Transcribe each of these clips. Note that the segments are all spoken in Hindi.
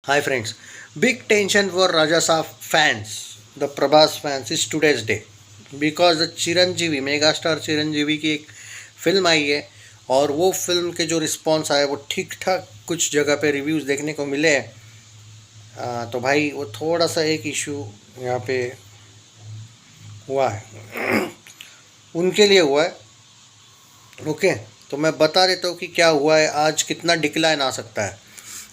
Hi friends, big tension for Raja Saab fans, the Prabhas fans is today's day because the Chiranjeevi mega star Chiranjeevi की एक फिल्म आई है और वो फिल्म के जो रिस्पॉन्स आए वो ठीक ठाक कुछ जगह पे रिव्यूज़ देखने को मिले हैं। तो भाई वो थोड़ा सा एक इशू यहाँ पे हुआ है उनके लिए हुआ है। ओके, तो मैं बता देता हूँ कि क्या हुआ है, आज कितना डिक्लाइन आ सकता है।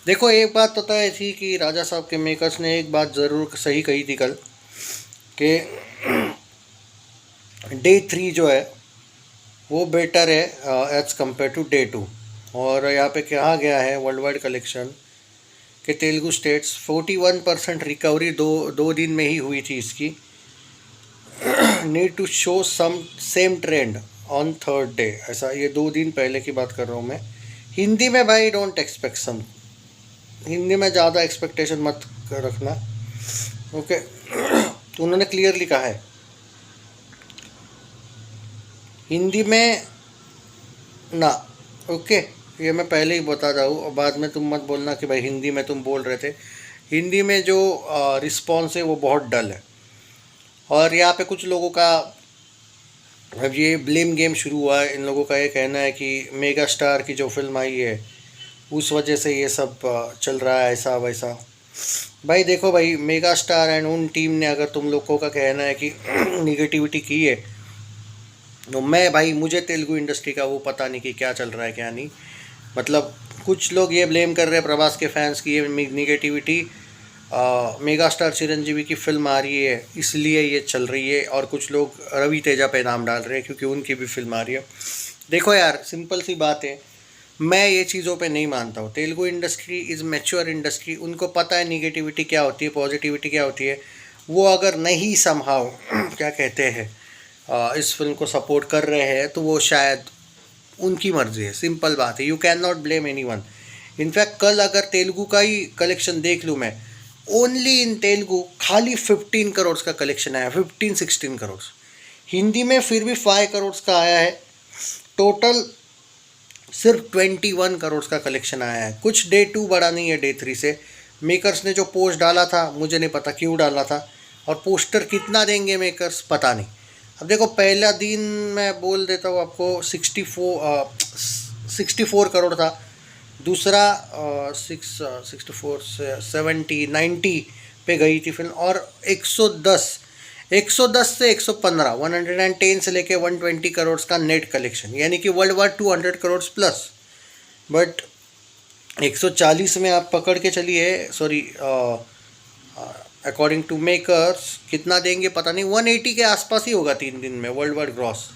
देखो, एक बात तो तय थी कि राजा साहब के मेकर्स ने एक बात ज़रूर सही कही थी कल कि डे 3 जो है वो बेटर है एज़ कम्पेयर टू डे 2। और यहाँ पे कहा गया है वर्ल्ड वाइड कलेक्शन कि तेलुगु स्टेट्स 41% रिकवरी दो दो दिन में ही हुई थी इसकी। Need to show some same trend on third day, ऐसा ये 2 दिन पहले की बात कर रहा हूँ मैं। हिंदी में भाई डोंट एक्सपेक्ट सम, हिंदी में ज़्यादा एक्सपेक्टेशन मत रखना। ओके, तो उन्होंने क्लियरली कहा है हिंदी में ना। ओके, ये मैं पहले ही बता रहा हूँ और बाद में तुम मत बोलना कि भाई हिंदी में तुम बोल रहे थे। हिंदी में जो रिस्पॉन्स है वो बहुत डल है। और यहाँ पे कुछ लोगों का अब ये ब्लेम गेम शुरू हुआ है। इन लोगों का ये कहना है कि मेगा स्टार की जो फिल्म आई है उस वजह से ये सब चल रहा है ऐसा वैसा। भाई देखो भाई, मेगा स्टार एंड उन टीम ने अगर तुम लोगों का कहना है कि निगेटिविटी की है, तो मैं भाई मुझे तेलुगु इंडस्ट्री का वो पता नहीं कि क्या चल रहा है क्या नहीं। मतलब कुछ लोग ये ब्लेम कर रहे हैं प्रभास के फैंस की ये निगेटिविटी मेगा स्टार चिरंजीवी की फिल्म आ रही है इसलिए ये चल रही है, और कुछ लोग रवि तेजा पे नाम डाल रहे हैं क्योंकि उनकी भी फिल्म आ रही है। देखो यार, सिंपल सी बात है, मैं ये चीज़ों पे नहीं मानता हूँ। Telugu industry is mature industry, उनको पता है निगेटिविटी क्या होती है, पॉजिटिविटी क्या होती है। वो अगर नहीं समहाउ क्या कहते हैं इस फिल्म को सपोर्ट कर रहे हैं तो वो शायद उनकी मर्जी है, सिंपल बात है। You can not blame any one. In fact कल अगर तेलुगु का ही कलेक्शन देख लूँ मैं, ओनली इन तेलुगु खाली 15 करोड़ का कलेक्शन आया, 15-16 करोड़। हिंदी में फिर भी 5 करोड़ का आया है। टोटल सिर्फ 21 करोड़ का कलेक्शन आया है। कुछ डे 2 बड़ा नहीं है डे 3 से। मेकर्स ने जो पोस्ट डाला था मुझे नहीं पता क्यों डाला था, और पोस्टर कितना देंगे मेकर्स पता नहीं। अब देखो, पहला दिन मैं बोल देता हूँ आपको 64 करोड़ था। दूसरा 60 64 70 90 पे गई थी फिल्म, और 110 से 115 110 से लेके 120 करोड़ का नेट कलेक्शन, यानी कि world war 200 crore plus. But 140 में आप पकड़ के चलिए, सॉरी, अकॉर्डिंग टू मेकर्स कितना देंगे पता नहीं, 180 के आसपास ही होगा 3 दिन में वर्ल्ड वाइड ग्रॉस।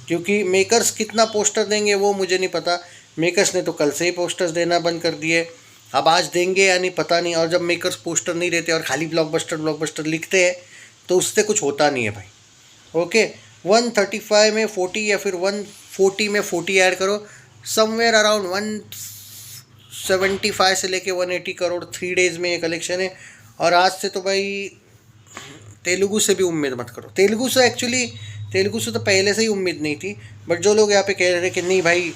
क्योंकि मेकर्स कितना पोस्टर देंगे वो मुझे नहीं पता। मेकर्स ने तो कल से ही पोस्टर्स देना बंद कर दिए, अब आज देंगे या नहीं पता नहीं। और जब मेकर्स पोस्टर नहीं देते और खाली ब्लॉकबस्टर ब्लॉकबस्टर लिखते हैं तो उससे कुछ होता नहीं है भाई। ओके, 135 में 40 या फिर 140 में 40 ऐड करो, समवेयर अराउंड 175 से लेके 180 करोड़ 3 डेज में ये कलेक्शन है। और आज से तो भाई तेलुगु से भी उम्मीद मत करो। तेलुगु से तो पहले से ही उम्मीद नहीं थी। बट जो लोग यहाँ पे कह रहे हैं कि नहीं भाई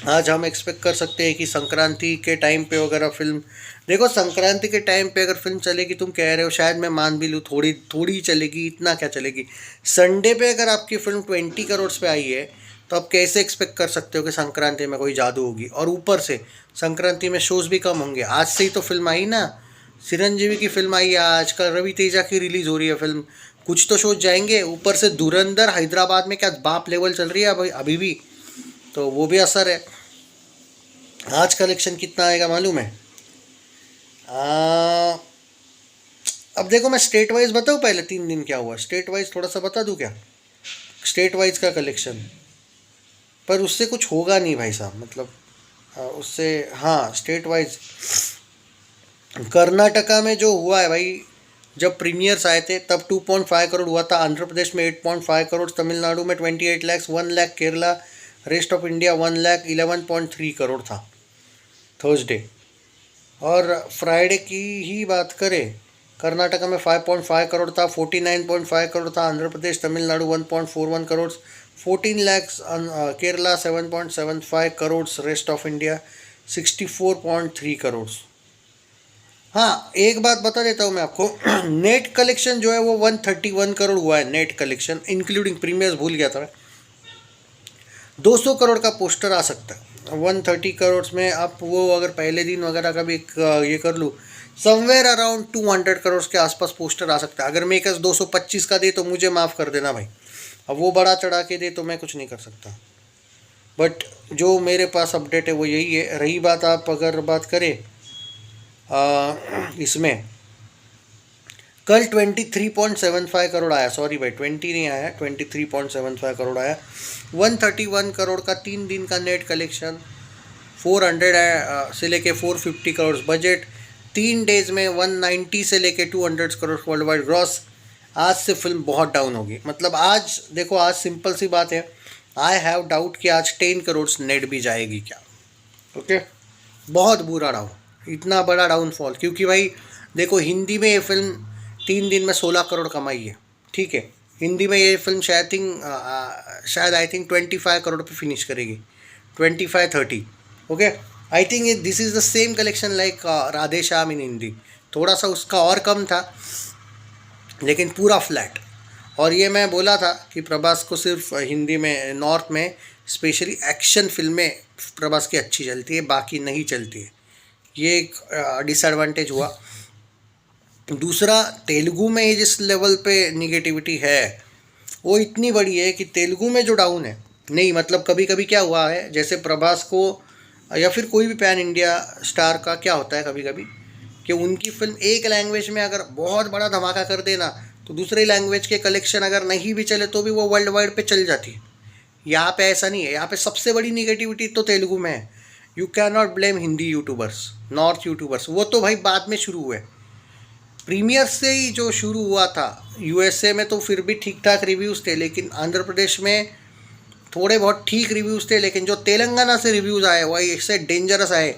आज हम एक्सपेक्ट कर सकते हैं कि संक्रांति के टाइम पे अगर फिल्म, देखो संक्रांति के टाइम पे अगर फिल्म चलेगी, तुम कह रहे हो शायद मैं मान भी लूँ, थोड़ी थोड़ी चलेगी, इतना क्या चलेगी। संडे पे अगर आपकी फिल्म 20 करोड़ पे आई है तो आप कैसे एक्सपेक्ट कर सकते हो कि संक्रांति में कोई जादू होगी। और ऊपर से संक्रांति में शोज़ भी कम होंगे। आज से ही तो फिल्म आई ना, चिरंजीवी की फिल्म आई है, आजकल रवि तेजा की रिलीज़ हो रही है फिल्म, कुछ तो शोज जाएंगे। ऊपर से धुरंधर हैदराबाद में क्या बाप लेवल चल रही है अभी भी, तो वो भी असर है। आज कलेक्शन कितना आएगा मालूम है? आ, अब देखो, मैं स्टेट वाइज बताऊँ पहले 3 दिन क्या हुआ, स्टेट वाइज थोड़ा सा बता दूँ क्या, स्टेट वाइज का कलेक्शन। पर उससे कुछ होगा नहीं भाई साहब, मतलब उससे, हाँ स्टेट वाइज कर्नाटका में जो हुआ है भाई, जब प्रीमियर्स आए थे तब 2.5 करोड़ हुआ था। आंध्र प्रदेश में 8.5 करोड़, तमिलनाडु में 28 lakh, 1 lakh Kerala, rest of India 1 lakh 11.3 crore था थर्सडे। और फ्राइडे की ही बात करें, कर्नाटका में 5.5 करोड़ था, 49.5 करोड़ था Andhra Pradesh, Tamil Nadu 1.41 crore, 14 lakhs Kerala, 7.75 crore rest of India, 64.3 crore. हाँ, एक बात बता देता हूँ मैं आपको। नेट कलेक्शन जो है वो 131 करोड़ हुआ है, नेट कलेक्शन इंक्लूडिंग प्रीमियर्स, भूल गया था मैं। 200 करोड़ का पोस्टर आ सकता है 130 करोड़ में। आप वो अगर पहले दिन वगैरह का भी ये कर लूँ, समवेयर अराउंड 200 करोड़ के आसपास पोस्टर आ सकता है। अगर मेकर्स 225 का दे तो मुझे माफ़ कर देना भाई, अब वो बड़ा चढ़ा के दे तो मैं कुछ नहीं कर सकता। बट जो मेरे पास अपडेट है वो यही है। रही बात, आप अगर बात करें इसमें, कल 23.75 करोड़ आया, सॉरी भाई 20 नहीं आया, 23.75 करोड़ आया। 131 करोड़ का 3 दिन का नेट कलेक्शन, 400 से लेके 450 करोड़ बजट, 3 डेज में 190 से लेके 200 करोड़ वर्ल्ड वाइड ग्रॉस। आज से फिल्म बहुत डाउन होगी। मतलब आज देखो, आज सिंपल सी बात है, आई हैव डाउट कि आज 10 करोड़ नेट भी जाएगी क्या। ओके, बहुत बुरा डाउन, इतना बड़ा डाउनफॉल। क्योंकि भाई देखो, हिंदी में ये फिल्म 3 दिन में 16 करोड़ कमाई है, ठीक है। हिंदी में ये फिल्म शायद आई थिंक 25 करोड़ पे फिनिश करेगी, 25-30। Okay, I think this is the same collection like Radhe Shyam in Hindi. थोड़ा सा उसका और कम था, लेकिन पूरा फ्लैट। और ये मैं बोला था कि प्रभास को सिर्फ हिंदी में, नॉर्थ में स्पेशली एक्शन फिल्में प्रभास की अच्छी चलती है, बाकी नहीं चलती है। ये एक डिसएडवांटेज हुआ। दूसरा, तेलुगु में ये जिस लेवल पे निगेटिविटी है वो इतनी बड़ी है कि तेलुगु में जो डाउन है, नहीं मतलब कभी कभी क्या हुआ है, जैसे प्रभास को या फिर कोई भी पैन इंडिया स्टार का क्या होता है कभी कभी, कि उनकी फिल्म एक लैंग्वेज में अगर बहुत बड़ा धमाका कर देना तो दूसरे लैंग्वेज के कलेक्शन अगर नहीं भी चले तो भी वो वर्ल्ड वाइड पे चल जाती है। यहाँ पे ऐसा नहीं है। यहाँ पे सबसे बड़ी निगेटिविटी तो तेलुगु में है। You can not blame Hindi YouTubers, north YouTubers, वो तो भाई बाद में शुरू हुए। प्रीमियर से ही जो शुरू हुआ था, यूएसए में तो फिर भी ठीक ठाक रिव्यूज़ थे, लेकिन आंध्र प्रदेश में थोड़े बहुत ठीक रिव्यूज़ थे, लेकिन जो तेलंगाना से रिव्यूज़ आए वही इससे डेंजरस आए,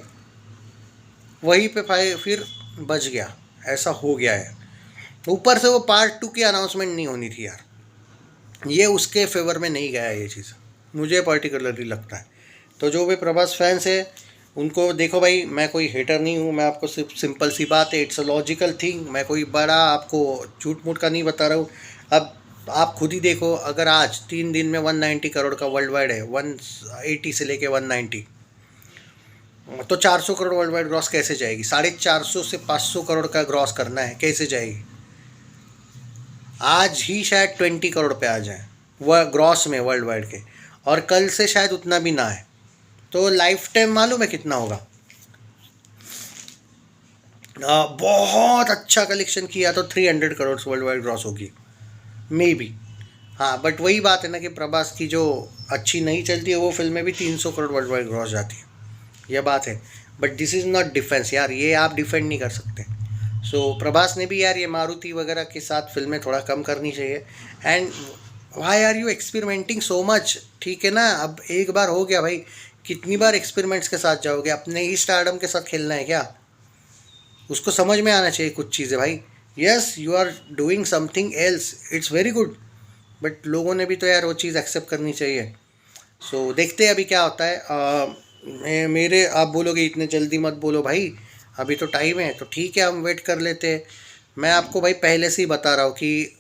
वहीं पे भाई फिर बच गया। ऐसा हो गया है। ऊपर से वो पार्ट 2 की अनाउंसमेंट नहीं होनी थी यार, ये उसके फेवर में नहीं गया ये चीज़, मुझे पर्टिकुलरली लगता है। तो जो भी प्रभास फैंस है उनको देखो भाई, मैं कोई हेटर नहीं हूँ, मैं आपको सिर्फ सिंपल सी बात है, इट्स अ लॉजिकल थिंग, मैं कोई बड़ा आपको झूठ मूठ का नहीं बता रहा हूँ। अब आप खुद ही देखो, अगर आज 3 दिन में 190 करोड़ का वर्ल्ड वाइड है, 180 से लेके 190, तो 400 करोड़ वर्ल्ड वाइड ग्रॉस कैसे जाएगी? 450 से 500 करोड़ का ग्रॉस करना है, कैसे जाएगी? आज ही शायद 20 करोड़ पे आ जाए वह ग्रॉस में वर्ल्ड वाइड के, और कल से शायद उतना भी ना है। तो लाइफ टाइम मालूम है कितना होगा? बहुत अच्छा कलेक्शन किया तो 300 करोड़ वर्ल्ड वाइड ग्रॉस होगी मे बी। हाँ, बट वही बात है ना कि प्रभास की जो अच्छी नहीं चलती है वो फिल्में भी 300 करोड़ वर्ल्ड वाइड ग्रॉस जाती है, यह बात है। But this is not defence यार, ये आप डिफेंड नहीं कर सकते। सो प्रभास ने भी यार ये मारुति वगैरह के साथ फिल्में थोड़ा कम करनी चाहिए। And why are you experimenting so much? ठीक है ना, अब एक बार हो गया भाई, कितनी बार एक्सपेरिमेंट्स के साथ जाओगे? अपने ही स्टारडम के साथ खेलना है क्या? उसको समझ में आना चाहिए कुछ चीज़ें भाई। Yes, you are doing something else, it's very good, but लोगों ने भी तो यार वो चीज़ एक्सेप्ट करनी चाहिए। सो देखते हैं अभी क्या होता है। मेरे आप बोलोगे इतने जल्दी मत बोलो भाई, अभी तो टाइम है, तो ठीक है हम वेट कर लेते हैं। मैं आपको भाई पहले से ही बता रहा हूँ कि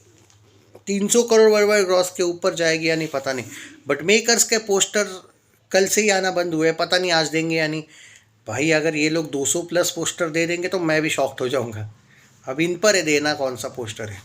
300 करोड़ वर्ल्ड वाइड ग्रॉस के ऊपर जाएगी या नहीं पता नहीं, बट मेकर्स के पोस्टर कल से ही आना बंद हुए, पता नहीं आज देंगे या नहीं। भाई अगर ये लोग 200 प्लस पोस्टर दे देंगे तो मैं भी शॉक्ड हो जाऊंगा। अब इन पर है देना कौन सा पोस्टर है।